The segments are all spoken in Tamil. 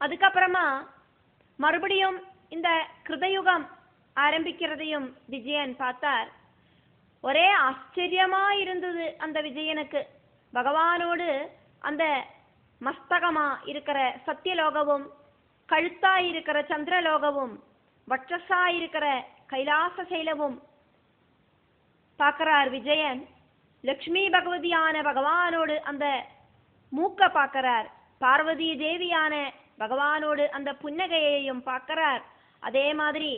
அதுக்கப்புறமா மறுபடியும் இந்த கிருதயுகம் ஆரம்பிக்கிறதையும் விஜயன் பார்த்தார். ஒரே ஆச்சரியமா இருந்தது அந்த விஜயனுக்கு. பகவானோடு அந்த மஸ்தகமா இருக்கிற சத்தியலோகமும், கழுத்தாய் இருக்கிற சந்திரலோகமும், வட்சஸாய் இருக்கிற கைலாச சைலமும் பார்க்கிறார் விஜயன். லக்ஷ்மி பகவதியான பகவானோடு அந்த மூக்க பார்க்கிறார். பார்வதி தேவியான பகவானோடு அந்த புன்னகையையும் பார்க்கிறார். அதே மாதிரி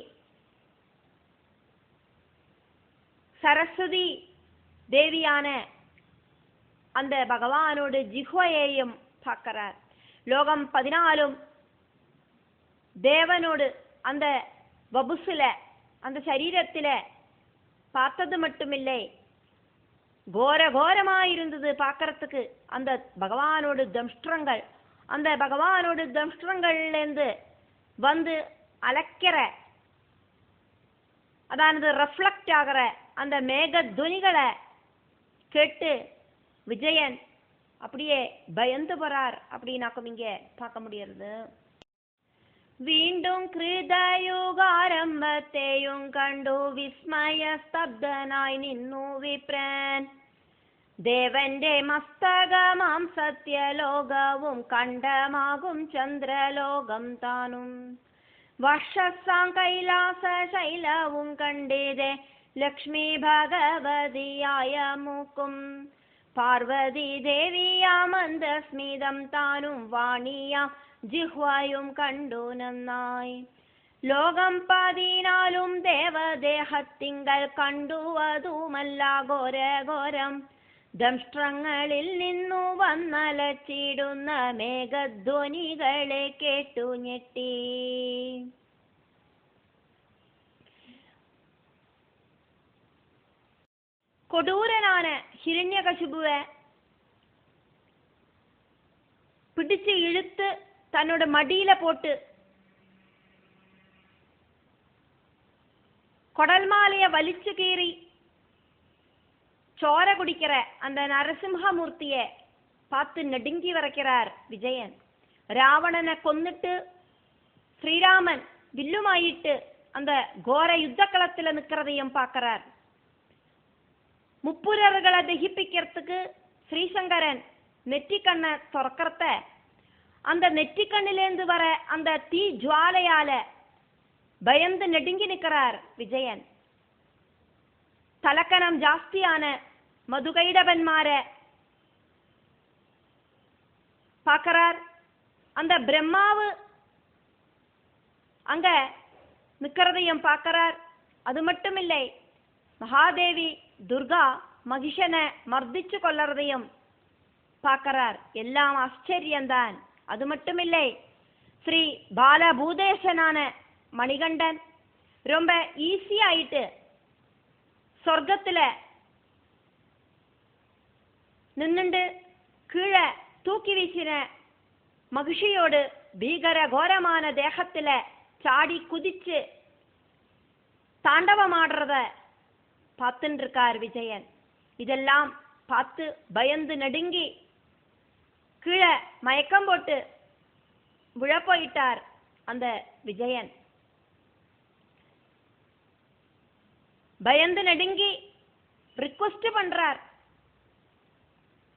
சரஸ்வதி தேவியான அந்த பகவானோடு ஜிஹ்வையையும் பார்க்கிறார். லோகம் 14 தேவனோடு அந்த வபுசுல அந்த சரீரத்தில பார்த்தது மட்டுமில்லை, கோர கோரமாயிருந்தது பார்க்கறதுக்கு அந்த பகவானோடு தம்ஷ்டங்கள். அந்த பகவானோடு தம்ஷ்டங்கள்லேருந்து வந்து அலைக்கிற, அதானது ரெஃப்ளெக்ட் ஆகிற அந்த மேக துனிகளை கேட்டு விஜயன் அப்படியே பயந்து போறார் அப்படின்னாக்கும் இங்க பார்க்க முடியாது. വീണ്ടും കൃതയുഗാരംഭത്തെയും കണ്ടു വിസ്മയ സ്തബ്ധനായി നിന്നു വിപ്രൻ. ദേവന്റെ മസ്തകമാം സത്യലോകവും കണ്ഠമാകും ചന്ദ്രലോകം താനും. വക്ഷസാം കൈലാസ ശൈലവും കണ്ടിതേ ലക്ഷ്മി ഭഗവതിയായ മൂക്കും. പാർവതി ദേവിയാമന്ദസ്മിതം താനും വാണിയാം ജിഹ്വയും കണ്ടു നന്നായി. ലോകം 14 ദേവദേഹത്തിങ്കൽ കണ്ടു അതുമല്ല ഘോരഘോരം. ദംഷ്ട്രങ്ങളിൽ നിന്നു വന്നലച്ചിടുന്ന മേഘധ്വനികളെ കേട്ടു ഞെട്ടി. കൊടൂരനാണ് ഹിരണ്യകശിപുവെ പിടിച്ച് ഇഴുത്ത് தன்னோட மடியில போட்டு கொடல் மாலைய வலிச்சு கீறி சோர குடிக்கிற அந்த நரசிம்ஹமூர்த்திய பார்த்து நடுங்கி வரைக்கிறார் விஜயன். ராவணனை கொன்னுட்டு ஸ்ரீராமன் வில்லுமாயிட்டு அந்த கோர யுத்த களத்துல நிக்கிறதையும் பார்க்கிறார். முப்புரர்களை தகிப்பிக்கிறதுக்கு ஸ்ரீசங்கரன் நெற்றிக்கண்ணை துறக்கிறத அந்த நெற்றிக்கண்ணிலேந்து வர அந்த தீ ஜுவாலையால பயந்து நெடுங்கி நிற்கிறார் விஜயன். தலக்கணம் ஜாஸ்தியான மதுகைடவன்மார பார்க்கிறார். அந்த பிரம்மாவு அங்க நிக்கிறதையும் பார்க்கிறார். அது மட்டும் இல்லை, மகாதேவி துர்கா மகிஷனை மர்திச்சு கொள்ளறதையும் பார்க்கிறார். எல்லாம் ஆச்சரியம்தான். அது மட்டுமில்லை, ஸ்ரீ பாலபூதேசனான மணிகண்டன் ரொம்ப ஈஸியாயிட்டு சொர்க்கத்துல நின்னுண்டு கீழே தூக்கி வீசின மகிஷியோடு பீகர கோரமான தேகத்துல சாடி குதிச்சு தாண்டவமாடுறத பார்த்துட்டு இருக்கார் விஜயன். இதெல்லாம் பார்த்து பயந்து நடுங்கி கீழே மயக்கம் போட்டு விழப்போயிட்டார் அந்த விஜயன். பயந்து நடுங்கி ரிக்வெஸ்ட் பண்றார்,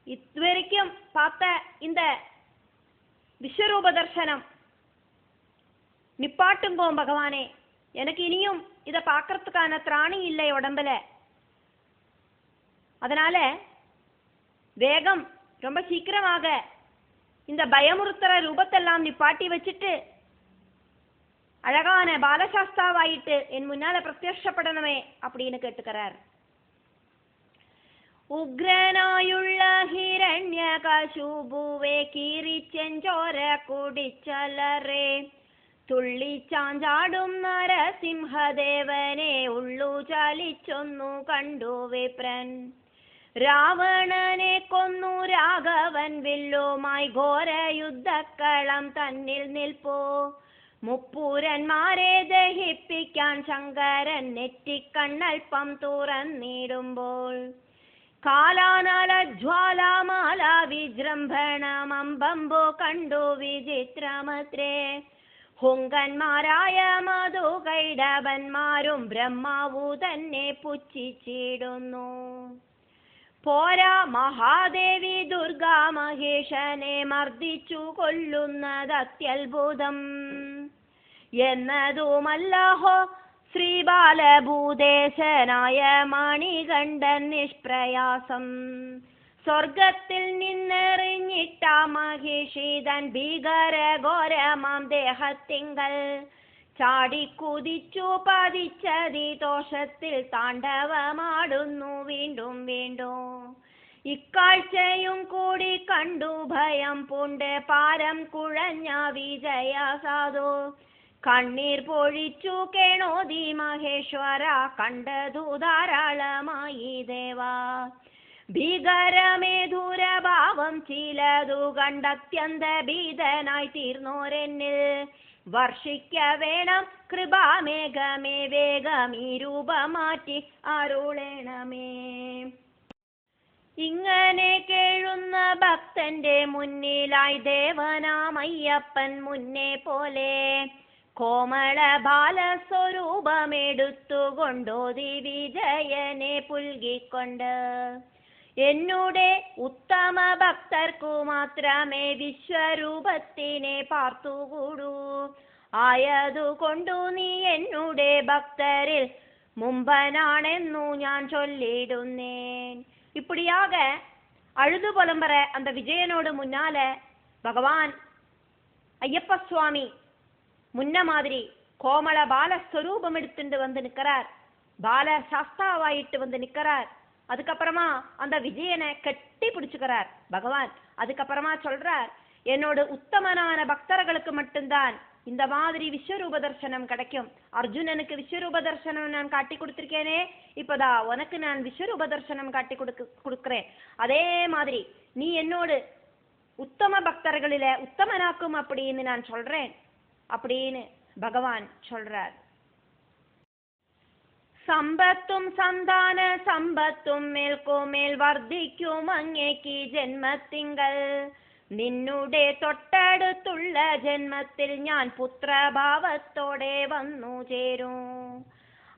இதுவரைக்கும் பார்த்த இந்த விஸ்வரூப தர்சனம் நிப்பாட்டுங்கோ பகவானே, எனக்கு இனியும் இதை பார்க்கறதுக்கான திராணி இல்லை உடம்புல. அதனால வேகம் ரொம்ப சீக்கிரமாக இந்த பயமுறுத்துற ரூபத்தெல்லாம் நிப்பாட்டி வச்சுட்டு அழகான பாலசாஸ்தாவாயிட்டு என் முன்னால பிரத்யட்சப்படணுமே அப்படின்னு கேட்டுக்கிறார். ഉഗ്രനായുള്ള ഹിരണ്യകശിപുവേ കീറിച്ചെഞ്ചോര കുടിച്ചലറേ തുള്ളിച്ചാഞ്ചാടും നരസിംഹദേവനെ ഉള്ളു ചലിച്ചൊന്നു കണ്ടു വിപ്രൻ. രാവണനെ കൊന്നു രാഘവൻ വില്ലുമായി ഘോര യുദ്ധക്കളം തന്നിൽ നിൽപ്പോ. മുപ്പൂരന്മാരെ ദഹിപ്പിക്കാൻ ശങ്കരൻ നെറ്റിക്കണ്ണൽപ്പം തുറന്നിടുമ്പോൾ കാലാനല ജ്വാലാമാല വിജൃംഭണമമ്പമ്പോ കണ്ടു വിചിത്രമത്രേ. ഹുങ്കന്മാരായ മധുകൈടവന്മാരും ബ്രഹ്മാവു തന്നെ പുച്ഛിച്ചിടുന്നു. പോരാ മഹാദേവി ദുർഗാ മഹേശനെ മർദ്ദിച്ചു കൊല്ലുന്നത് അത്യത്ഭുതം എന്നതുമല്ലഹോ ശ്രീബാലഭൂദേശനായ മണികണ്ഠൻ നിഷ്പ്രയാസം സ്വർഗത്തിൽ നിന്നെറിഞ്ഞിട്ട മഹിഷിതൻ ഭീകര ഘോരമാം ദേഹത്തിങ്കൽ ചാടിക്കുതിച്ചു പതിച്ചതി ദോഷത്തിൽ താണ്ഡവമാടുന്നു വീണ്ടും വീണ്ടും. ഇക്കാഴ്ചയും കൂടി കണ്ടു ഭയം പൂണ്ട് പാരം കുഴഞ്ഞ വിജയ സാധു കണ്ണീർ പൊഴിച്ചു കേണോതി മഹേശ്വര കണ്ടതു ധാരാളമായി ദേവാ. ഭീകരമേ ദൂരഭാവം ചിലതു കണ്ടത്യന്ത ഭീതനായി തീർന്നോരെന്നിൽ വർഷിക്ക വേണം കൃപാമേഘമേ വേഗം ഈ രൂപമാറ്റി അരുളേണമേ. ഇങ്ങനെ കേഴുന്ന ഭക്തന്റെ മുന്നിലായി ദേവനാമയ്യപ്പൻ മുന്നേ പോലെ കോമള ബാലസ്വരൂപമെടുത്തുകൊണ്ടോതി വിജയനെ പുൽകിക്കൊണ്ട് എന്നുടെ ഉത്തമ ഭക്തർക്കു മാത്രമേ വിശ്വരൂപത്തിനെ പാർത്തുകൂടൂ. ആയതുകൊണ്ടു നീ എന്നുടെ ഭക്തരിൽ മുമ്പനാണെന്നു ഞാൻ ചൊല്ലിടുന്നേൻ. இப்படியாக அழுது புலம்புற அந்த விஜயனோடு முன்னால பகவான் ஐயப்ப சுவாமி முன்ன மாதிரி கோமள பால ஸ்வரூபம் எடுத்துட்டு வந்து நிற்கிறார். பால சாஸ்தாவாயிட்டு வந்து நிற்கிறார். அதுக்கப்புறமா அந்த விஜயனை கட்டி பிடிச்சுக்கிறார் பகவான். அதுக்கப்புறமா சொல்றார், என்னோட உத்தமனான பக்தர்களுக்கு மட்டும்தான் இந்த மாதிரி விஸ்வரூப தர்சனம் கிடைக்கும். அர்ஜுனனுக்கு விஸ்வரூப தர்சனம் நான் காட்டி கொடுத்திருக்கேனே, இப்பதா உனக்கு நான் விஸ்வரூப தர்சனம் காட்டி கொடுக்கிறேன். அதே மாதிரி நீ என்னோடு உத்தம பக்தர்களில உத்தமனாக்கும் அப்படின்னு நான் சொல்றேன் அப்படின்னு பகவான் சொல்றார். സമ്പത്തും സന്താന സമ്പത്തും മേൽക്കോമേൽ വർദ്ധിക്കും അങ്ങേക്ക് ജന്മത്തിങ്കൽ. നിന്നുടെ തൊട്ടടുത്തുള്ള ജന്മത്തിൽ ഞാൻ പുത്രഭാവത്തോടെ വന്നു ചേരും.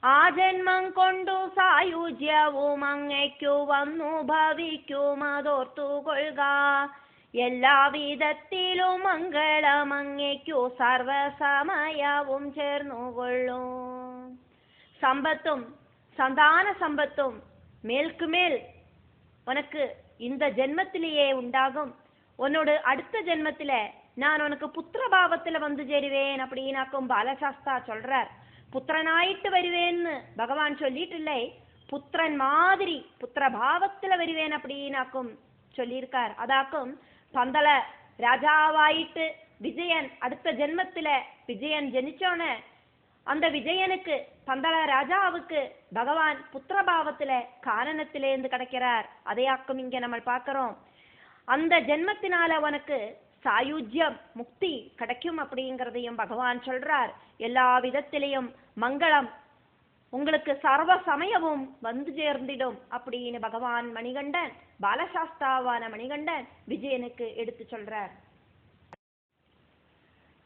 ആ ജന്മം കൊണ്ടു സായുജ്യവും അങ്ങയ്ക്കു വന്നു ഭവിക്കും അതോർത്തുകൊള്ളുക. എല്ലാവിധത്തിലും മംഗളം അങ്ങയ്ക്കു സർവസമയവും ചേർന്നുകൊള്ളും. சம்பத்தும் சந்தான சம்பத்தும் மேலுக்கு மேல் உனக்கு இந்த ஜென்மத்திலேயே உண்டாகும். உன்னோட அடுத்த ஜென்மத்தில நான் உனக்கு புத்திரபாவத்துல வந்து சேருவேன் அப்படின்னாக்கும் பாலசாஸ்தா சொல்றார். புத்திரனாயிட்டு வருவேன்னு பகவான் சொல்லிட்டு இல்லை, புத்திரன் மாதிரி புத்திரபாவத்துல வருவேன் அப்படின்னாக்கும் சொல்லியிருக்கார். அதாக்கும் பந்தள ராஜாவாயிட்டு விஜயன் அடுத்த ஜென்மத்தில விஜயன் ஜனிச்சோன அந்த விஜயனுக்கு பந்தள ராஜாவுக்கு பகவான் புத்திரபாவத்துல காரணத்திலேருந்து கிடைக்கிறார். அதையாக்கும் இங்க நம்ம பார்க்கிறோம். அந்த ஜென்மத்தினால உனக்கு சாயுஜ்யம் முக்தி கிடைக்கும் அப்படிங்கிறதையும் பகவான் சொல்றார். எல்லா விதத்திலையும் மங்களம் உங்களுக்கு சர்வ சமயமும் வந்து சேர்ந்திடும் அப்படின்னு பகவான் மணிகண்டன் பாலசாஸ்தாவான மணிகண்டன் விஜயனுக்கு எடுத்து சொல்றார்.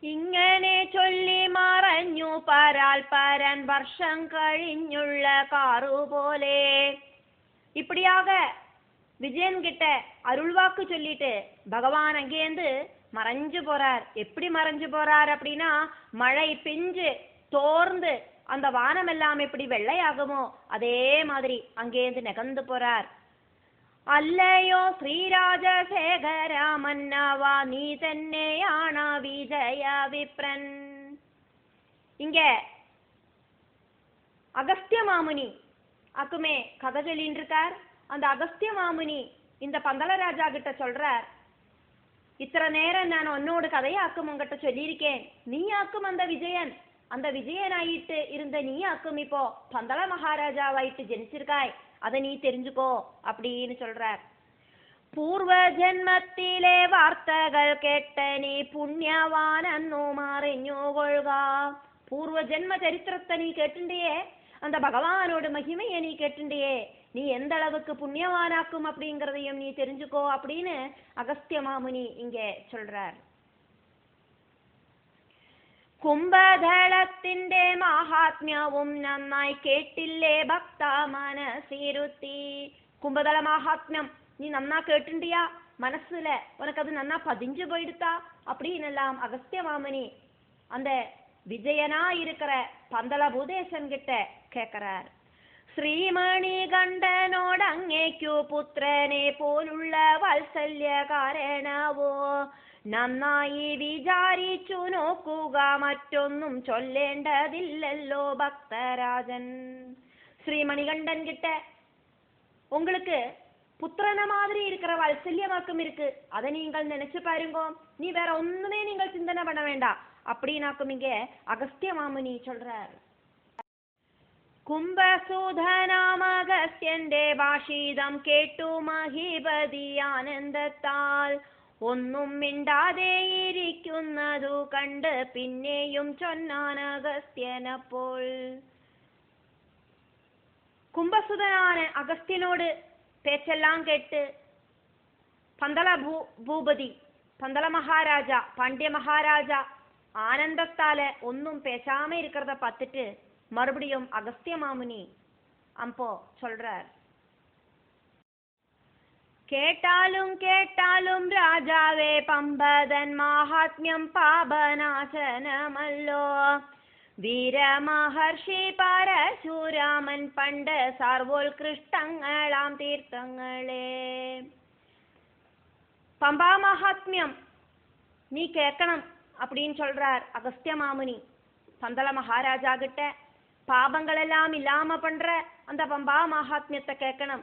ഇങ്ങനെ ചൊല്ലി മറഞ്ഞു പരാൽ പരൻ വർഷം കഴിഞ്ഞുള്ള കാറുപോലെ. இப்படியாக விஜயன் கிட்ட அருள்வாக்கு சொல்லிட்டு பகவான் அங்கேருந்து மறைஞ்சு போறார். எப்படி மறைஞ்சு போறார் அப்படின்னா, மழை பெஞ்சு தோர்ந்து அந்த வானம் எல்லாம் எப்படி வெள்ளையாகுமோ அதே மாதிரி அங்கேருந்து நகர்ந்து போறார். അല്ലയോ ശ്രീരാജശേഖര മന്നവ നീ തന്നെയാണ് വിജയ വിപ്രൻ. இங்க அகஸ்திய மாமுனி ஆக்குமே கதை சொல்லிட்டு இருக்கார். அந்த அகஸ்திய மாமுனி இந்த பந்தள ராஜா கிட்ட சொல்றார், இத்தனை நேரம் நான் உன்னோடு கதையாக்கும் உங்ககிட்ட சொல்லியிருக்கேன். நீ ஆக்கும் அந்த விஜயனாயிட்டு இருந்த நீ ஆக்கும் இப்போ பந்தள மகாராஜாவாயிட்டு ஜனிச்சிருக்காய், அதை நீ தெரிஞ்சுக்கோ அப்படின்னு சொல்றார். പൂർവ ജന്മത്തിലെ വാർത്തകൾ കേട്ട നീ പുണ്യവാനെന്നു മറിഞ്ഞുകൊള്ളുക. പൂർവ ജന്മ ചരിത്രത്തെ നീ കേട്ടിണ്ടേ, அந்த பகவானோட மகிமையை நீ கேட்டுண்டியே, நீ எந்த அளவுக்கு புண்ணியவானாக்கும் அப்படிங்கிறதையும் நீ தெரிஞ்சுக்கோ அப்படின்னு அகஸ்திய மாமுனி இங்கே சொல்றார். കുംഭദളത്തിന്റെ മാഹാത്മ്യവും നന്നായി കേട്ടില്ലേ ഭക്ത മനസ്സിരുത്തി. കുംഭദള മാഹാത്മ്യം நீ நன்னா கேட்டுண்டியா, மனசுல உனக்கு அது நன்னா பதிஞ்சு போயிடுத்தா அப்படின்னெல்லாம் அகஸ்திய மாமுனி அந்த விஜயனா இருக்கிற பந்தள பூதேசன் கிட்ட கேட்கிறார். ശ്രീമണി കണ്ഠനോടങ്ങേക്കു പുത്രനെ പോലുള്ള വാത്സല്യ കാരണവോ നന്നായി വിചാരിച്ചു നോക്കുക, മറ്റൊന്നും ചൊല്ലേണ്ടതില്ലല്ലോ ഭക്തരാജൻ. ஸ்ரீமணிகண்டன் கிட்ட உங்களுக்கு புத்திரன மாதிரி இருக்கிற வாத்சல்யமாக்கம் இருக்கு, அதை நீங்கள் நினைச்சு பாருங்க, நீ வேற ஒண்ணுமே நீங்கள் சிந்தனை பண்ண வேண்டாம் அப்படின்னாக்கும் இங்க அகஸ்திய மாமுனி சொல்றார். കുംഭസൂധനാമഗസ്ത്യന്റെ ഭാഷീതം കേട്ടു മഹീപതി ആനന്ദത്താൽ ഒന്നും മിണ്ടാതെയിരിക്കുന്നതു കണ്ട് പിന്നെയും ചൊന്നാൻ അഗസ്ത്യനപ്പോൾ. കുംഭസുതനാണ് അഗസ്ത്യനോട് പേച്ചെല്ലാം കേട്ട് പന്തള ഭൂപതി പന്തള മഹാരാജ പാണ്ഡ്യ മഹാരാജ ஆனந்தத்தால ஒன்னும் பேசாம இருக்கிறத பார்த்துட்டு மறுபடியும் அகஸ்திய மாமுனி அப்போ சொல்றார். கேட்டாலும் கேட்டாலும் ராஜாவே பம்பதன் மகாத்மியம் பாபநாசனமல்லோ, വീരമഹർഷി പരശുരാമൻ പണ്ട് സർവോത്കൃഷ്ടങ്ങളാം തീർത്ഥങ്ങളെ. பம்பா மகாத்மியம் நீ கேட்கணும் அப்படின்னு சொல்றார் அகஸ்திய மாமுனி பந்தள மகாராஜா கிட்ட. பாபங்கள் எல்லாம் இல்லாம பண்ற அந்த பம்பா மகாத்மியத்தை கேட்கணும்.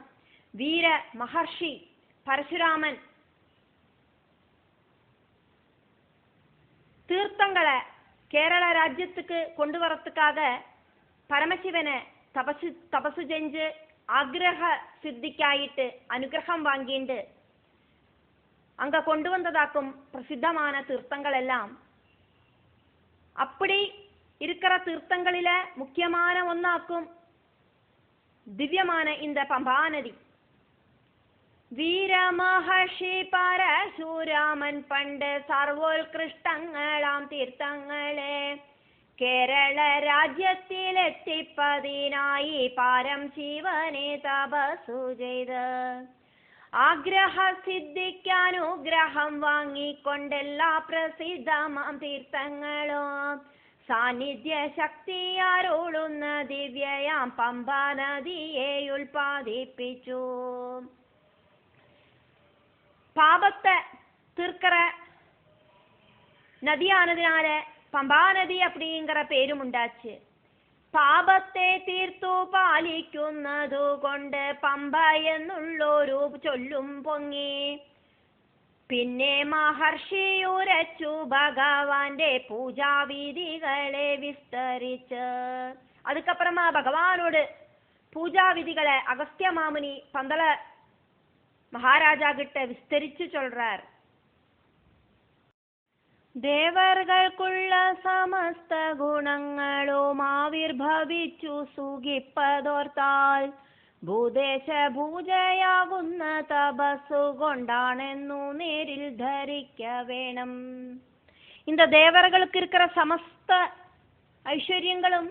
வீர மகர்ஷி பரசுராமன் தீர்த்தங்களை கேரள ராஜ்யத்துக்கு கொண்டு வரத்துக்காக பரமசிவனை தபசு செஞ்சு ஆக்ரக சித்திக்காயிட்டு அனுகிரகம் வாங்கிண்டு அங்க கொண்டு வந்ததாக்கும் பிரசித்தமான தீர்த்தங்கள் எல்லாம். அப்படி இருக்கிற தீர்த்தங்களில முக்கியமான ஒன்னாக்கும் திவ்யமான இந்த பம்பா நதி. വീരമഹർഷി പരശുരാമൻ പണ്ട് സർവോത്കൃഷ്ടങ്ങളാം തീർത്ഥങ്ങളെ കേരള രാജ്യത്തിലെത്തിപ്പതിനായി പാരം ശിവനെ തപസ്സു ചെയ്ത് ആഗ്രഹ സിദ്ധിക്കാനുഗ്രഹം വാങ്ങിക്കൊണ്ടെല്ലാ പ്രസിദ്ധമാം തീർത്ഥങ്ങളും സാന്നിധ്യ ശക്തിയാരോളുന്ന ദിവ്യയാം പമ്പാ നദിയെ ഉൽപാദിപ്പിച്ചു. பாபத்தை தீர்க்கிற நதியானதுனால பம்பா நதி அப்படிங்கிற பேரும் உண்டாச்சு. പാപത്തെ തീർത്തു പാലിക്കുന്നതു കൊണ്ട് പമ്പ എന്നുള്ളൊരു ചൊല്ലും പൊങ്ങി. പിന്നെ മഹർഷി ഉരച്ചു ഭഗവാന്റെ പൂജാവിധികളെ വിസ്തരിച്ച്. அதுக்கப்புறமா பகவானோட பூஜாவிதிகளை அகஸ்திய மாமுனி பந்தள மகாராஜா கிட்ட விஸ்தரிச்சு சொல்றார். ദേവർകൾക്കുള്ള സമസ്ത ഗുണങ്ങളും ആവിർഭവിച്ചു സുഖിപ്പതോർത്താൽ ഭൂദേശ ഭൂജയാകുന്ന തപസ്സു കൊണ്ടാണെന്നു നേരിൽ ധരിക്ക വേണം. இந்த தேவர்களுக்கு இருக்கிற சமஸ்த ஐஸ்வர்யங்களும்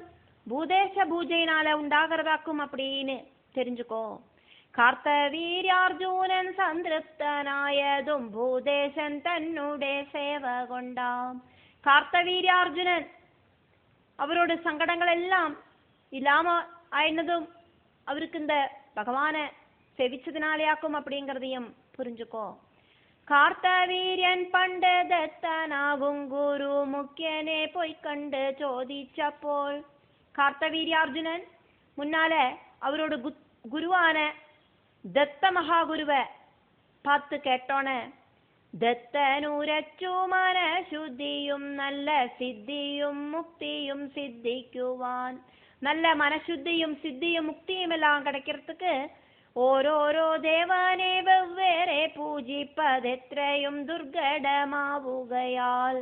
பூதேச பூஜையினால உண்டாகிறதாக்கும் அப்படின்னு தெரிஞ்சுக்கோ. കാർത്തവീര്യാർജുനൻ സംതൃപ്തനായതും ഭൂദേശൻ തന്നുടെ സേവ കൊണ്ടാം. കാർത്തവീര്യാർജുനൻ അവരോട് സങ്കടങ്ങളെല്ലാം ഇല്ലാമ ആയിരുന്നതും അവർക്ക് இந்த பகவானை சேவிச்சதுனாலேயாக்கும் அப்படிங்கிறதையும் புரிஞ்சுக்கோ. കാർത്തവീര്യൻ പണ്ട് ദത്തനാകും ഗുരു മുഖ്യനെ പോയി കണ്ട് ചോദിച്ചപ്പോൾ. കാർത്തവീര്യാർജുനൻ മുന്നാലെ അവരോട് ഗുരുവാன ദത്ത മഹാഗുരുവെ பார்த்து கேட்டோன்னு ദത്തനുരച്ചു മനഃശുദ്ധിയും നല്ല സിദ്ധിയും മുക്തിയും സിദ്ധിക്കുവാൻ. நல்ல മനഃശുദ്ധിയും സിദ്ധിയും മുക്തിയും എല്ലാം கிடைக்கிறதுக்கு ഓരോരോ ദേവനെ വെവ്വേറെ പൂജിപ്പതെത്രയും ദുർഘടമാവുകയാൽ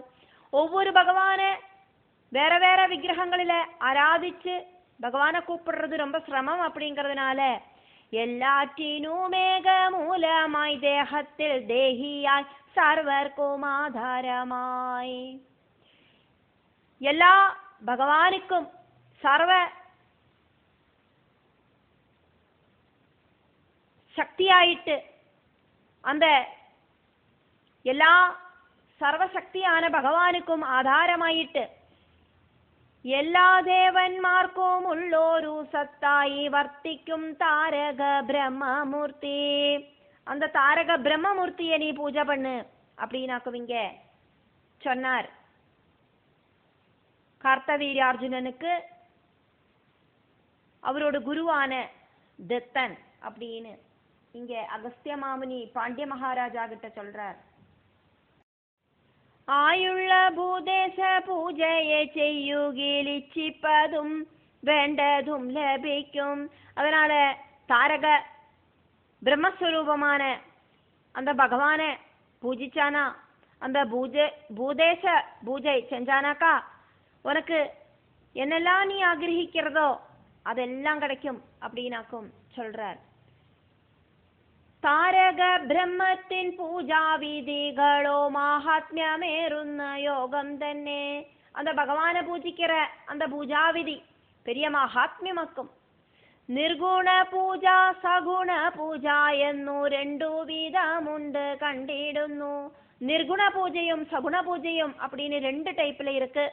ஒவ்வொரு பகவானை வேற வேற விக்கிரகங்களில ஆராதிச்சு பகவானை கூப்பிடுறது ரொம்ப சிரமம் அப்படிங்கிறதுனால എല്ലാറ്റിനുമേകമൂലമായി ദേഹത്തിൽ ദേഹിയായി സർവർക്കും ആധാരമായി. എല്ലാ ഭഗവാനുക്കും സർവ சக்தியாயிட்டு அந்த எல்லா സർവശക്തിயான ഭഗവാനുക്കും ആധാരമായിട്ട് എല്ലാ ദേവന്മാർക്കും ഉള്ളൊരു സത്തായി വർത്തിക്കും താരക பிரம்மமூர்த்தி. அந்த தாரக பிரம்மமூர்த்தியை நீ பூஜை பண்ணு அப்படின்னாக்குவீங்க சொன்னார் கார்த்தவீர்யார்ஜுனனுக்கு அவரோட குருவான தத்தன் அப்படின்னு இங்க அகஸ்திய மாமுனி பாண்டிய மகாராஜா கிட்ட சொல்றார். ആയുള്ള ഭൂദേശ പൂജയെ ചെയ്യുകയിലിച്ചിപ്പതും വേണ്ടതും ലഭിക്കും. அதனால தாரக பிரம்மஸ்வரூபமான அந்த பகவானை பூஜிச்சானா, அந்த பூதேச பூஜை செஞ்சானாக்கா உனக்கு என்னெல்லாம் நீ ஆகிரகிக்கிறதோ அதெல்லாம் கிடைக்கும் அப்படின்னாக்கும் சொல்றார். താരക ബ്രഹ്മത്തിൻ പൂജാവിധികളോ മഹാത്മ്യമേറുന്ന യോഗം തന്നെ. அந்த பகவானை பூஜிக்கிற அந்த பூஜாவிதி பெரிய மகாத்மியமாக்கும். നിർഗുണ പൂജ സഗുണ പൂജ എന്നു രണ്ടു വിധമുണ്ട് കണ്ടിടുന്നു. നിർഗുണ പൂജയും സഗുണ പൂജയും அப்படின்னு ரெண்டு டைப்ல இருக்கு.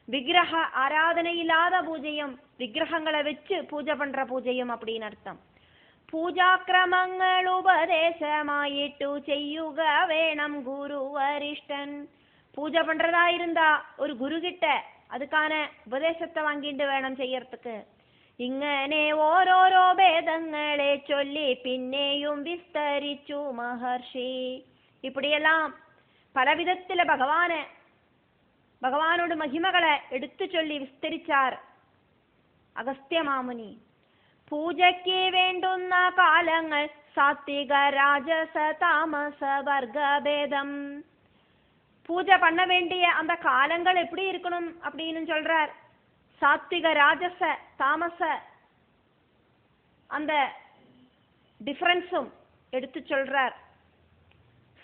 விக்கிரக ஆராதனை இல்லாத பூஜையும் விக்கிரகங்களை வச்சு பூஜை பண்ற பூஜையும் அப்படின்னு அர்த்தம். പൂജാക്രമങ്ങൾ ഉപദേശമായിട്ടു ചെയ്യുക വേണം ഗുരുവരിഷ്ടൻ. பூஜை பண்றதா இருந்தா ஒரு குரு கிட்ட அதுக்கான உபதேசத்தை வாங்கிட்டு வேணும் செய்யறதுக்கு. ഇങ്ങനെ ഓരോരോ ഭേദങ്ങളെ ചൊല്ലി പിന്നെയും വിസ്തരിച്ചു മഹർഷി. இப்படியெல்லாம் பலவிதத்தில பகவானோட மகிமைகளை எடுத்து சொல்லி விஸ்தரிச்சார் അഗസ്ത്യ മാമുനി. പൂജയ്ക്ക് വേണ്ടുന്ന കാലങ്ങൾ സാത്വിക രാജസ താമസ വർഗഭേദം. பூஜை பண்ண வேண்டிய அந்த காலங்கள் எப்படி இருக்கணும் அப்படின்னு சொல்றார். சாத்விக ராஜச தாமச அந்த டிஃபரன்ஸும் எடுத்து சொல்றார்.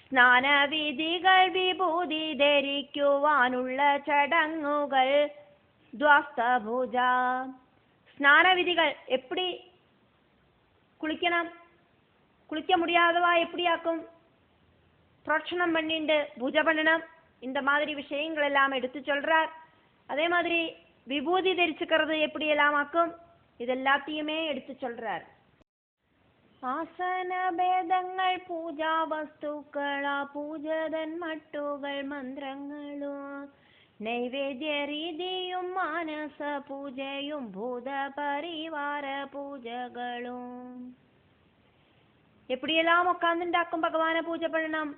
സ്നാന വിധികൾ വിഭൂതി ധരിക്കുവാനുള്ള ചടങ്ങുകൾ ദ്വാസ്തഭുജ. ஸ்நான விதிகள் எப்படி குளிக்கணும், குளிக்க முடியாதவா எப்படி ஆக்கும், பிரார்த்தனம் பண்ணிட்டு பூஜை பண்ணணும், இந்த மாதிரி விஷயங்கள் எல்லாம் எடுத்து சொல்றார். அதே மாதிரி விபூதி தரிச்சுக்கிறது எப்படி எல்லாம் ஆக்கும் இதெல்லாத்தையுமே எடுத்து சொல்றார். ആസന ഭേദങ്ങൾ പൂജാ വസ്തുക്കളാ പൂജതൻ മട്ടുകൾ മന്ത്രങ്ങളും നൈവേദ്യ രീതിയും മാനസ പൂജയും ഭൂതപരിവാര പൂജകളും. எப்படியெல்லாம் உட்கார்ந்துண்டாக்கும் பகவானை பூஜை பண்ணணும்.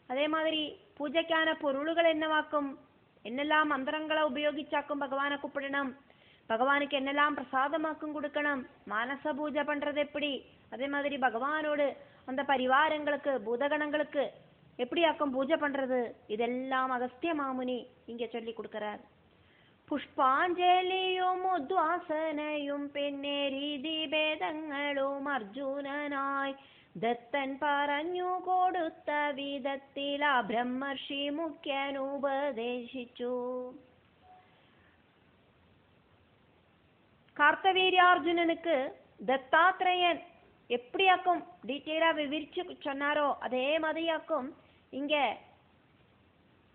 அதே மாதிரி பூஜைக்கான பொருள்கள் என்னவாக்கும், என்னெல்லாம் மந்திரங்களை உபயோகிச்சாக்கும் பகவானை கூப்பிடணும், பகவானுக்கு என்னெல்லாம் பிரசாதமாக்கும் கொடுக்கணும், மானச பூஜை பண்றது எப்படி, அதே மாதிரி பகவானோடு அந்த பரிவாரங்களுக்கு பூதகணங்களுக்கு எப்படியாக்கும் பூஜை பண்றது, இதெல்லாம் அகஸ்திய மாமுனி இங்க சொல்லி கொடுக்கிறார். പുഷ്പാഞ്ജലിയും ഉദ്വാസനയും പിന്നെ രീതിഭേദങ്ങളും അർജുനനായി ദത്തൻ പറഞ്ഞു കൊടുത്ത വിധത്തിൽ ആ ബ്രഹ്മർഷി മുഖ്യനുപദേശിച്ചു. கார்த்தவீர்யார்ஜுனனுக்கு தத்தாத்ரேயன் எப்படியாக்கும் டீட்டெயிலா விவரிச்சு சொன்னாரோ அதே மாதிரியாக்கும் இங்க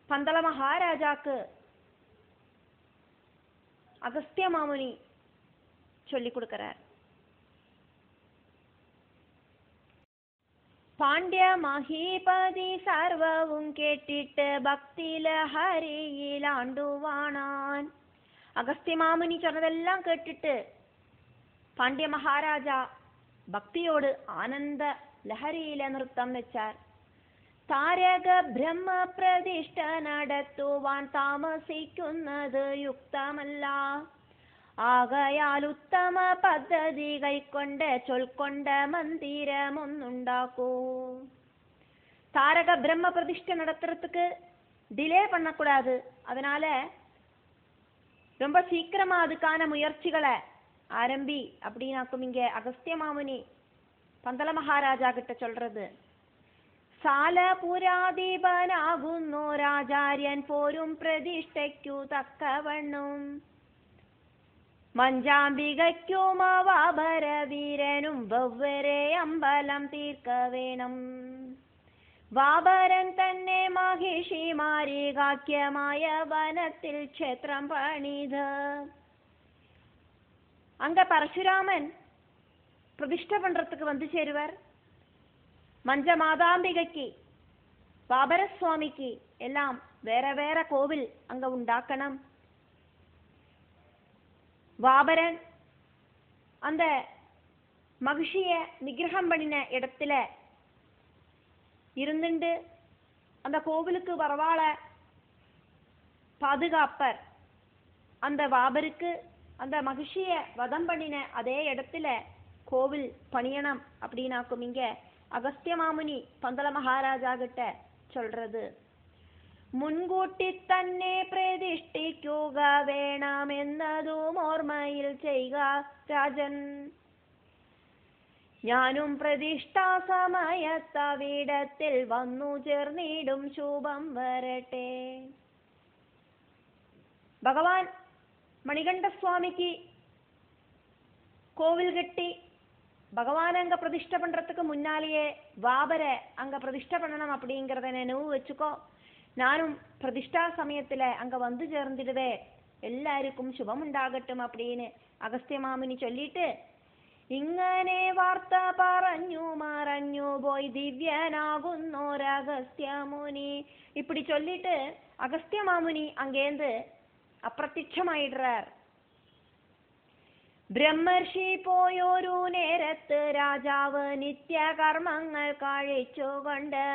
பந்தல மகாராஜாக்கு அகஸ்திய மாமுனி சொல்லி கொடுக்கிறார். பாண்டிய மகிபதி சர்வவும் கேட்டிட்டு பக்தியில ஹரியில் ஆண்டுவானான். அகஸ்திய மாமுனி சொன்னதெல்லாம் கேட்டுட்டு பாண்டிய மகாராஜா பக்தியோடு ஆனந்த லஹரியில நிறுத்தம் வச்சார். താരക ബ്രഹ്മ പ്രതിഷ്ഠ നടത്തുവാൻ താമസിക്കുന്നത് യുക്തമല്ല. ആകയാൽ ഉത്തമ പദ്ധതി കൈക്കൊണ്ട് ചൊൽക്കൊണ്ട മന്ദിരമൊന്നുണ്ടാക്കൂ. താരക ബ്രഹ്മ പ്രതിഷ്ഠ நடத்துறதுக்கு டிலே பண்ணக்கூடாது. அதனால ரொம்ப சீக்கிரமா அதுக்கான முயற்சிகளை ஆரம்பி அப்படின்னாக்கும் இங்க அகஸ்திய மாமுனி പന്തള മഹാരാജാ കിட்ட ചൊല്றது. സാലപുരാധിപനാകുന്നോരാചാര്യൻ പോരും പ്രതിഷ്ഠയ്ക്കു തക്കവണ്ണും മഞ്ചാംബികയ്ക്കും വാബരവീരനും വെവ്വേറെ അമ്പലം തീർക്ക വേണം. വാബരൻ തന്നെ മഹിഷിമാരികാഖ്യമായ വനത്തിൽ ക്ഷേത്രം പണിത്. அங்க பரசுராமன் பிரதிஷ்டை பண்றதுக்கு வந்து சேருவார். மஞ்ச மாதாம்பிகைக்கு பாபர சுவாமிக்கு எல்லாம் வேற வேற கோவில் அங்க உண்டாக்கணும். வாபரன் அந்த மகிஷிய நிகிரகம் பண்ணின இடத்துல இருந்துண்டு அந்த கோவிலுக்கு வரவாள பாதுகாப்பர் அந்த வாபருக்கு அந்த மகிஷிய வதம் பண்ணின அதே இடத்துல கோவில் பணியணும் அப்படின்னாக்கும் இங்க அகஸ்திய மாமுனி பந்தள மகாராஜா கிட்ட சொல்றது. മുൻകൂട്ടി തന്നെ പ്രതിഷ്ഠിക്കുക വേണമെന്നതും ഓർമ്മയിൽ ചെയ്യുക രാജൻ. ഞാനും പ്രതിഷ്ഠാ സമയത്തവിടത്തിൽ വന്നു ചേർന്നിടും ശുഭം വരട്ടെ. ഭഗവാൻ மணிகண்டசுவாமிக்கு கோவில் கட்டி பகவான் அங்க பிரதிஷ்டை பண்றதுக்கு முன்னாலேயே வாபர அங்க பிரதிஷ்டை பண்ணணும் அப்படிங்கறத நினைவு வச்சுக்கோ. நானும் பிரதிஷ்டா சமயத்துல அங்க வந்து சேர்ந்துடுவே, எல்லாருக்கும் சுபம் உண்டாகட்டும் அப்படின்னு அகஸ்திய மாமுனி சொல்லிட்டு ഇങ്ങനെ വാർത്ത പറഞ്ഞു മറഞ്ഞു പോയി ദിവ്യനാകുന്നോരഗസ്ത്യ മുനി. இப்படி சொல்லிட்டு அகஸ்திய மாமுனி அங்கேந்து അപ്രത്യക്ഷമായിടുறாർ. ബ്രഹ്മർഷി പോയൊരു നേരത്ത് രാജാവ് നിത്യകർമ്മങ്ങൾ കഴിച്ചുകൊണ്ട്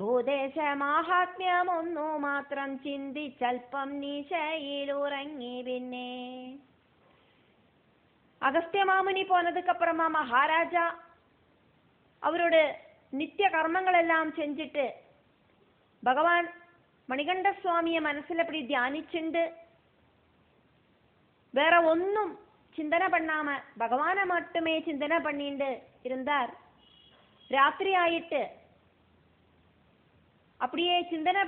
ഭൂദേശ മാഹാത്മ്യമൊന്നു മാത്രം ചിന്തിച്ചൽപ്പം നിശയിലുറങ്ങി. പിന്നെ அகஸ்திய மாமுனி போனதுக்கு அப்புறமா மகாராஜா அவரோட நித்திய கர்மங்கள் எல்லாம் செஞ்சுட்டு பகவான் மணிகண்ட சுவாமிய மனசுல அப்படி தியானிச்சுண்டு வேற ஒன்னும் சிந்தனை பண்ணாம பகவானை மட்டுமே சிந்தனை பண்ணிட்டு இருந்தார். ராத்திரி ஆயிட்டு அப்படியே சிந்தனை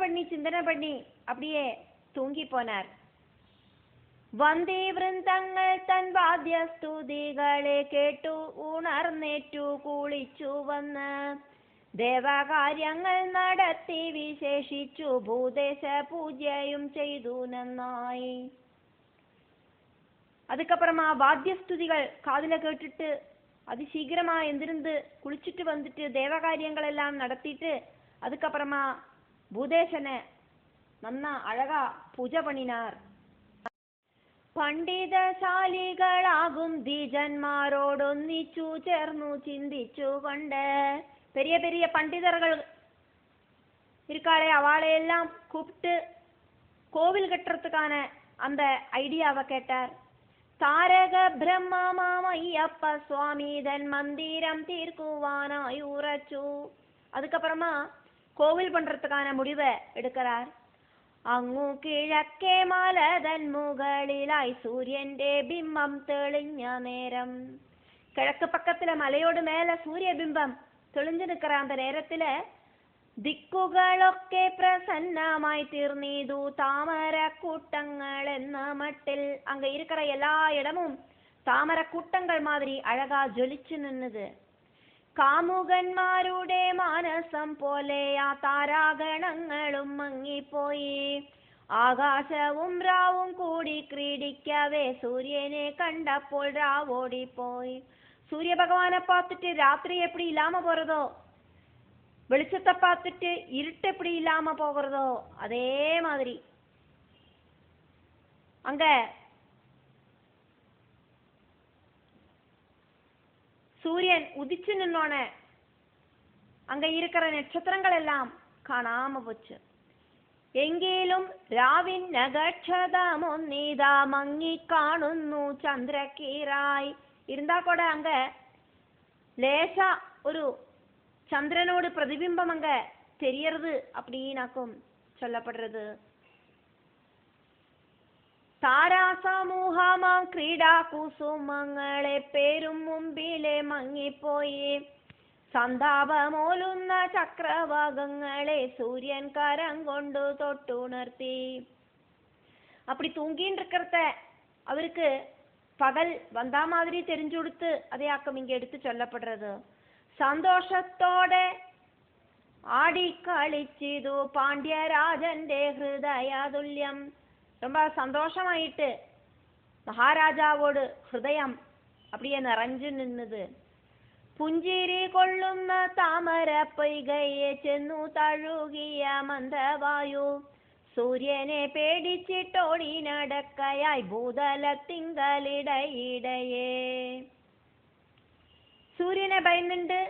பண்ணி அப்படியே தூங்கி போனார். വന്ദേ വൃന്ദങ്ങൾ തൻ വാദ്യസ്തുതികളെ കേട്ടു ഉണർന്നേറ്റു കുളിച്ചു വന്ന് ദേവകാര്യങ്ങൾ നടത്തി വിശേഷിച്ചു ഭൂദേശ പൂജയും ചെയ്തു നന്നായി. அதுக்கப்புறமா வாத்தியஸ்துதிகள் காதுல கேட்டுட்டு அதிசீக்கிரமா எந்திருந்து குளிச்சுட்டு வந்துட்டு தேவகாரியங்கள் எல்லாம் நடத்திட்டு அதுக்கப்புறமா பூதேசனை நன்னா அழகா பூஜை பண்ணினார். പണ്ഡിതശാലികളാകും ദ്വിജന്മാരോടൊന്നിച്ചു ചേർന്നു ചിന്തിച്ചു കൊണ്ട് பெரிய பெரிய பண்டிதர்கள் இருக்காளே அவளையெல்லாம் கூப்பிட்டு கோவில் கட்டுறதுக்கான அந்த ஐடியாவை கேட்டார். தாரக பிரம்மமாமையப்ப சுவாமிதன் மந்திரம் தீர்க்குவானாய் உரைச்சு. அதுக்கப்புறமா கோவில் பண்றதுக்கான முடிவை எடுக்கிறார். അങ്ങു കിഴക്കേ മലതൻ മുകളിലായി സൂര്യന്റെ ബിംബം തെളിഞ്ഞ നേരം. കിഴക്ക് പക്കത്തിലെ മലയോട് മേലെ സൂര്യബിംബം തെളിഞ്ഞു നിൽக்கிற அந்த நேரத்துல ദിക്കുകളൊക്കെ പ്രസന്നമായി തീർന്നിതു தாமரக்கூட்டங்கள் എന്ന മട്ടിൽ அங்க இருக்கிற எல்லா இடமும் தாமரக்கூட்டங்கள் மாதிரி அழகா ജ്വലിച്ചു നിന്നത്. കാമുകന്മാരുടെ മാനസം പോലെ ആ താരാഗണങ്ങളും മങ്ങിപ്പോയി. ആകാശവും രാവും കൂടി ക്രീഡിക്കവേ സൂര്യനെ കണ്ടപ്പോൾ രാവോടിപ്പോയി. சூரிய பகவானை பார்த்துட்டு ராத்திரி எப்படி இல்லாம போறதோ, வெளிச்சத்தை பார்த்துட்டு இருட்டு எப்படி இல்லாம போகிறதோ அதே மாதிரி அங்க சூரியன் உதிச்சு நின்னோன அங்க இருக்கிற நட்சத்திரங்கள் எல்லாம் காணாம போச்சு. എങ്കിലും രാവിൻ നഗക്ഷതമൊന്നിതാ മങ്ങി കാണുന്നു ചന്ദ്രക്കീറായി. இருந்தா கூட அங்க லேசா ஒரு சந்திரனோடு பிரதிபிம்பம் அங்க தெரியறது அப்படின்னாக்கும் சொல்லப்படுறது. താരാസമൂഹമാം ക്രീഡാ കുസുമങ്ങളെ പേരും മുമ്പിലെ മങ്ങിപ്പോയി. സന്താപമോലുന്ന ചക്രവാകങ്ങളെ സൂര്യൻ കരം കൊണ്ടു തൊട്ടുണർത്തി. அப்படி தூங்கின்னு இருக்கிறத அவருக்கு பகல் வந்தா மாதிரி தெரிஞ்சு கொடுத்து அதையாக்கம் இங்க எடுத்து சொல்லப்படுறது. சந்தோஷத்தோட ஆடி களிச்சிது பாண்டியராஜന്റെ ഹൃദയതുല്യം. ரொம்ப சந்தோஷமாயிட்டு மகாராஜாவோடு ஹிருதயம் அப்படியே நிறைஞ்சு நின்னுது. പുഞ്ചിരി കൊള്ളുന്ന താമര പൊയ്കയെ ചെന്നു തഴുകിയ മന്ദവായു സൂര്യനെ പേടിച്ചിട്ടോടി നടക്കയായി ഭൂതലത്തിങ്കലിടയിടയേ. സൂര്യനെ ഭയന്നിട്ട്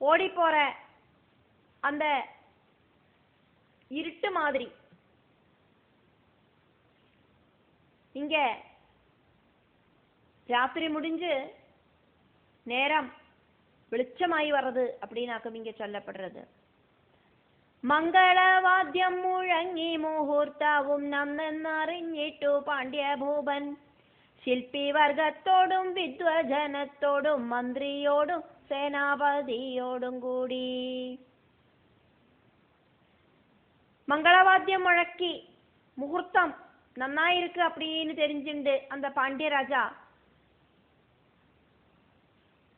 ஓடிப்போற அந்த இருட்டு மாதிரி இங்க ராத்திரி முடிஞ்சு நேரம் வெளிச்சமாயி வர்றது அப்படின்னாக்கும் இங்க சொல்லப்படுறது. മംഗളവാദ്യം മുഴങ്ങി മുഹൂർത്തവും നന്നെന്നറിഞ്ഞിട്ടു പാണ്ഡ്യഭൂപൻ ശില്പി വർഗത്തോടും വിദ്വജനത്തോടും മന്ത്രിയോടും സേനാപതിയോടും കൂടി. மங்களவாத்தியம் முழக்கி முகூர்த்தம் நன்னாயிருக்கு அப்படின்னு தெரிஞ்சுண்டு அந்த பாண்டியராஜா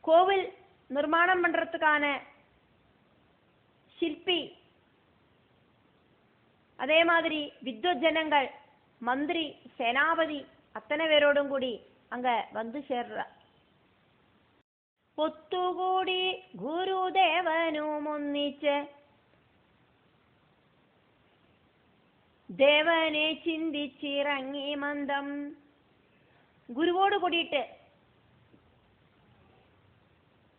கோவில் நிர்மாணம் பண்றதுக்கான சிற்பி அதே மாதிரி வித்வஜனங்கள் மந்திரி சேனாபதி அத்தனை பேரோடும் கூடி அங்க வந்து சேர்ற. ഒത്തുകൂടി ഗുരുദേവനും ഒന്നിച്ച് ദേവനെ ചിന്തിച്ചിറങ്ങി മന്ദം. ഗുരുവോട് കൂടിയിട്ട്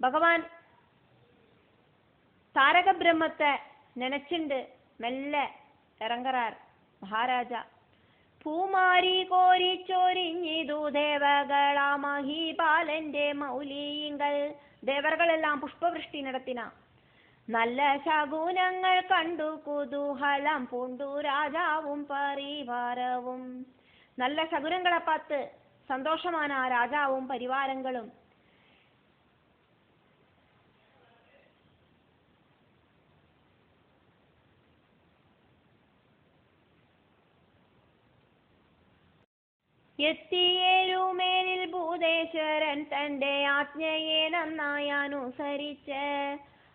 ഭഗവാൻ താരക ബ്രഹ്മത്തെ നനച്ചുണ്ട് മെല്ലെ ഇറങ്ങറാർ മഹാരാജ. പൂമാരി കോരിച്ചൊരിഞ്ഞിതു ദേവകളാ മഹീപാലന്റെ മൗലിയിങ്കൽ. ദേവകളെല്ലാം പുഷ്പവൃഷ്ടി നടത്തിന. നല്ല ശകുനങ്ങൾ കണ്ടു കുതൂഹലം പൂണ്ടു രാജാവും പരിവാരവും. നല്ല ശകുനങ്ങളെ பார்த்து സന്തോഷமான രാജാവും പരിവാരങ്ങളും. എത്തിയേഴുമേലിൽ ഭൂതേശ്വരൻ തന്റെ ആജ്ഞയെ നന്നായി അനുസരിച്ച്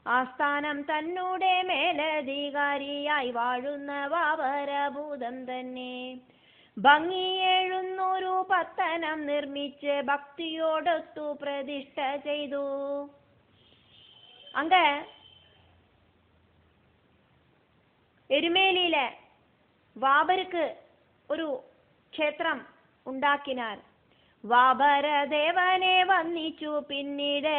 ആസ്ഥാനം തന്നൂടെ മേലധികാരിയായി വാഴുന്ന വാവരഭൂതം തന്നെ ഭംഗിയെഴുന്നൂരു പത്തനം നിർമ്മിച്ച് ഭക്തിയോടൊത്തു പ്രതിഷ്ഠ ചെയ്തു. അങ്ക എരുമേലിയിലെ വാബർക്ക് ഒരു ക്ഷേത്രം ഉണ്ടാക്കിനാർ. വാബരദേവനെ വന്നിച്ചു പിന്നീട്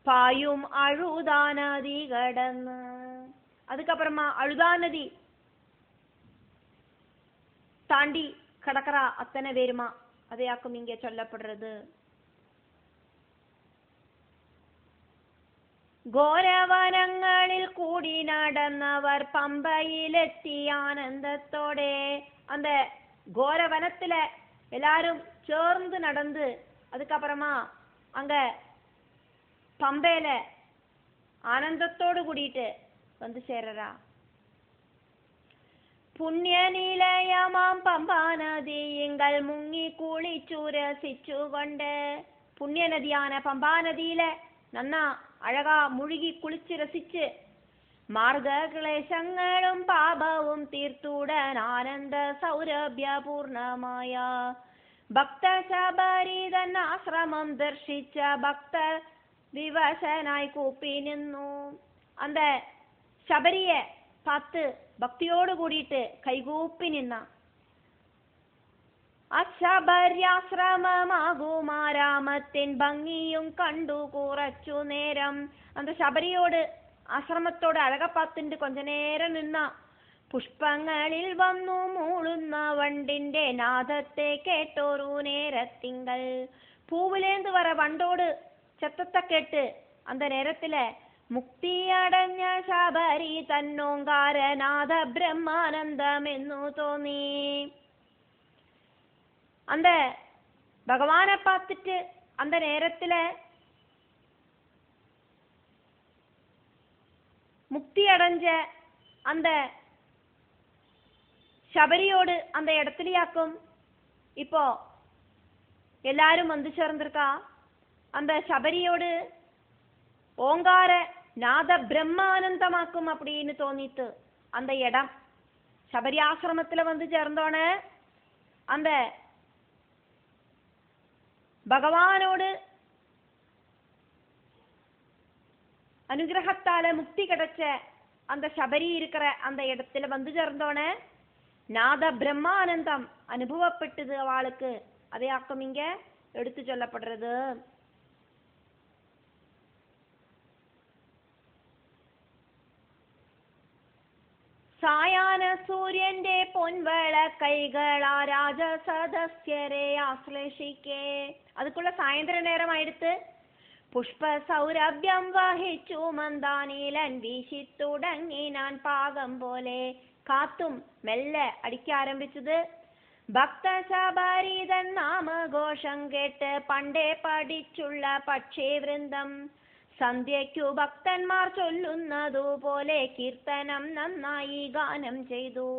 பாயும் அழுதா நதி கடந்து. அதுக்கப்புறமா அழுதா நதி தாண்டி கடக்கறா அத்தனை பேருமா அதையாக்கும் இங்கே சொல்லப்படுறது. ഘോരവനങ്ങളിൽ കൂടി നടന്നവർ പമ്പയിലെത്തി ആനന്ദത്തോടെ. அந்த ഘോരവനത്തിல எல்லாரும் சேர்ந்து நடந்து அதுக்கப்புறமா அங்க பம்பையில ஆனந்தத்தோடு கூடிட்டு வந்து சேரறா. പുണ്യനിലയമാം പമ്പാനദിയിങ്കൽ മുങ്ങി കുളിച്ചു രസിച്ചുകൊണ്ട്. പുണ്യനദിயான പമ്പാനദിയിലെ നന്നാ അഴകാ മുഴുകി കുളിച്ച് രസിച്ച് മാർഗക്ലേശങ്ങളും പാപവും തീർത്തുടൻ ആനന്ദ സൗരഭ്യപൂർണമായ ഭക്തശബരിതൻ ആശ്രമം ദർശിച്ച ഭക്ത വിവശനായി കൂപ്പി നിന്നു. அந்த ശബരിയ பார்த்து ഭക്തിയോട് കൂടിയിട്ട് കൈകൂപ്പി നിന്ന. അശബര്യാശ്രമമാകുമാരാമത്തിൻ ഭംഗിയും കണ്ടു കുറച്ചു നേരം. அந்த ശബരിയോട് ആശ്രമത്തോട് അഴകപ്പാത്തിണ്ട് കൊഞ്ച നേരം നിന്ന. പുഷ്പങ്ങളിൽ വന്നു മൂളുന്ന വണ്ടിന്റെ നാദത്തെ കേട്ടോരു നേരത്തിങ്കൽ. പൂവിലേന്ത് വர വണ്ടോട് சத்தத்தை கேட்டு அந்த நேரத்துல മുക്തിയടഞ്ഞ ശബരി തന്നോങ്കാരനാഥ ബ്രഹ്മാനന്ദമെന്നു തോന്നി. அந்த பகவானை பார்த்துட்டு அந்த நேரத்துல முக்தி அடைஞ்ச அந்த ശബരിയോട് அந்த இடத்துலயாக்கும் இப்போ எல்லாரும் வந்து சேர்ந்திருக்கா. அந்த ശബരിயோடு ஓங்கார நாத பிரம்மானந்தமாக்கும் அப்படின்னு தோணித்து அந்த இடம். ശബരി ஆசிரமத்துல வந்து சேர்ந்தோன அந்த பகவானோடு அனுகிரகத்தால முக்தி கிடைச்ச அந்த ശബരി இருக்கிற அந்த இடத்துல வந்து சேர்ந்தோன நாத பிரம்மானந்தம் அனுபவப்பட்டது அவளுக்கு. அதே ஆக்கம் இங்க எடுத்து சொல்லப்படுறது. സായാഹ്ന സൂര്യന്റെ പൊൻവള കൈകളാ രാജസദസ്യരെ ആശ്ലേഷിക്കേ. അതുക്കുള്ള സായന്ത്ര്യ നേരമായെടുത്ത് പുഷ്പ സൗരഭ്യം വഹിച്ചു മന്ദാനീലൻ വീശി തുടങ്ങി ഞാൻ പാകം പോലെ. കാത്തും മെല്ലെ അടിക്കാരംഭിച്ചത്. ഭക്ത ശബരീതൻ നാമഘോഷം കേട്ട് പണ്ടേ പഠിച്ചുള്ള പക്ഷിവൃന്ദം സന്ധ്യയ്ക്കു ഭക്തന്മാർ ചൊല്ലുന്നതുപോലെ കീർത്തനം നന്നായി ഗാനം ചെയ്തു.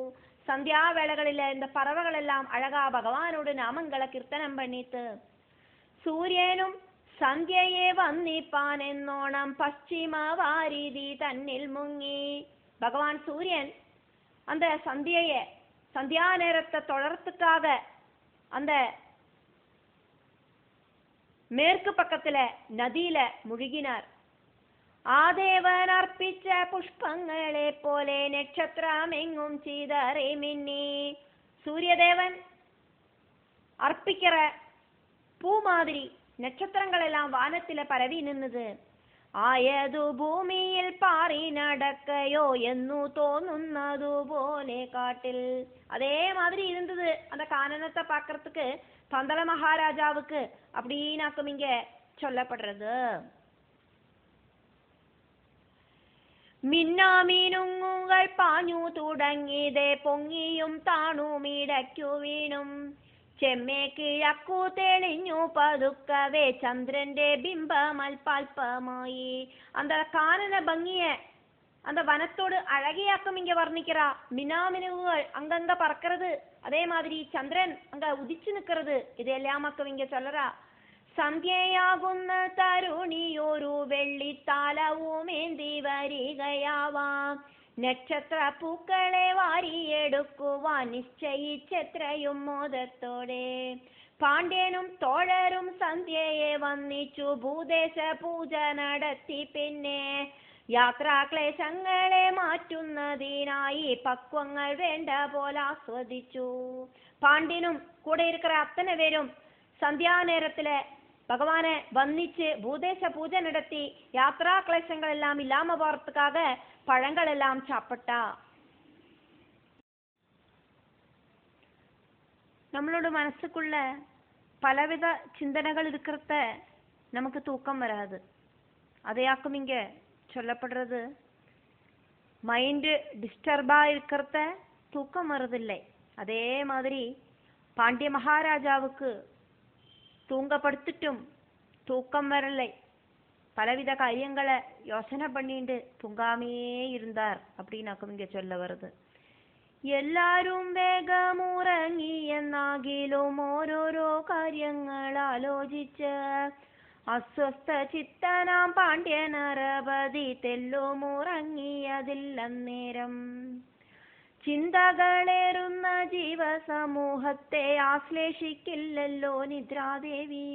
സന്ധ്യാവേളകളിലെ இந்த പറവകളെല്ലാം അഴകാ ഭഗവാനോട് നാമങ്ങളെ കീർത്തനം പണിത്ത്. സൂര്യനും സന്ധ്യയെ വന്നിപ്പാൻ എന്നോണം പശ്ചിമ വാരിധി തന്നിൽ മുങ്ങി. ഭഗവാൻ സൂര്യൻ அந்த சந்தியைய சந்தியா நேரத்தை தொடர்த்துக்காக அந்த மேற்கு பக்கத்துல நதியில முழுகினார். ആദേവൻ അർപ്പിച്ച പുഷ്പങ്ങളെ പോലെ നക്ഷത്രമെങ്ങും ചിതറി മിന്നി. സൂര്യദേവൻ അർപ്പിக்கிற பூ மாதிரி நட்சத்திரங்களெல்லாம் வானத்தில பரவி நின்னது. ആയതു ഭൂമിയിൽ പാറി നടക്കയോ എന്നു തോന്നുന്നതുപോലെ കാട്ടിൽ. அதே மாதிரி இருந்தது அந்த கானனத்தை பார்க்கறதுக்கு பந்தள மகாராஜாவுக்கு அப்படின்னாக்கும் இங்க சொல்லப்படுறது. മിന്നാമീനുങ്ങുകൾ പാഞ്ഞു തുടങ്ങിയതേ പൊങ്ങിയും താണും ഇടയ്ക്കു വീണും. ചെമ്മേ കിഴക്കു തെളിഞ്ഞു പതുക്കവേ ചന്ദ്രന്റെ ബിംബം അല്പാൽപമായി. அந்த கானன பங்கிய அந்த வனத்தோடு அழகியாக்கம் இங்க வர்ணிக்கிறா. மினாமினுகள் அங்கங்க பறக்கிறது. அதே மாதிரி சந்திரன் அங்க உதிச்சு நிக்கிறது. ഇതെല്ലാമാക്കും ഇങ്ങ ചൊല്ലറാ. സന്ധ്യയാകുന്ന തരുണിയൊരു വെള്ളിത്താലവുമേന്തി വരികയാവാം. നക്ഷത്ര പൂക്കളെ വാരിയെടുക്കുവാൻ നിശ്ചയിച്ചെത്രയും മോദത്തോടെ. പാണ്ഡ്യനും തോഴരും സന്ധ്യയെ വന്നിച്ചു ഭൂദേശ പൂജ നടത്തി. പിന്നെ യാത്രാക്ലേശങ്ങളെ മാറ്റുന്നതിനായി പക്വങ്ങൾ വേണ്ട പോലെ ആസ്വദിച്ചു. പാണ്ഡ്യനും കൂടെ ഇരിக்கிற അത്തனை പേരും സന്ധ്യാനേരത്തില് பகவானை வந்திச்சு பூதேச பூஜை நடத்தி யாத்ரா கிளேசங்கள் எல்லாம் இல்லாம போறதுக்காக பழங்கள் எல்லாம் சாப்பிட்டா. நம்மளோட மனசுக்குள்ள பலவித சிந்தனைகள் இருக்கிறத நமக்கு தூக்கம் வராது. அதையாக்கும் இங்க சொல்லப்படுறது. மைண்ட் டிஸ்டர்பா இருக்கிறத தூக்கம் வருதில்லை. அதே மாதிரி பாண்டிய மகாராஜாவுக்கு தூங்கப்படுத்திட்டும் தூக்கம் வரலை. பலவித காரியங்களை யோசனை பண்ணிட்டு தூங்காமையே இருந்தார் அப்படின்னாக்கும் இங்க சொல்ல வருது. എല്ലാരും വേഗമുറങ്ങി എന്നാകിലും ഓരോരോ കാര്യങ്ങൾ ആലോചിച്ച് അസ്വസ്ഥ ചിത്തനാം പാണ്ഡ്യനരപതി തെല്ലുമുറങ്ങിയതില്ലന്നേരം. ചിന്തകളേറുന്ന ജീവസമൂഹത്തെ ആശ്ലേഷിക്കില്ലല്ലോ നിദ്രാദേവി.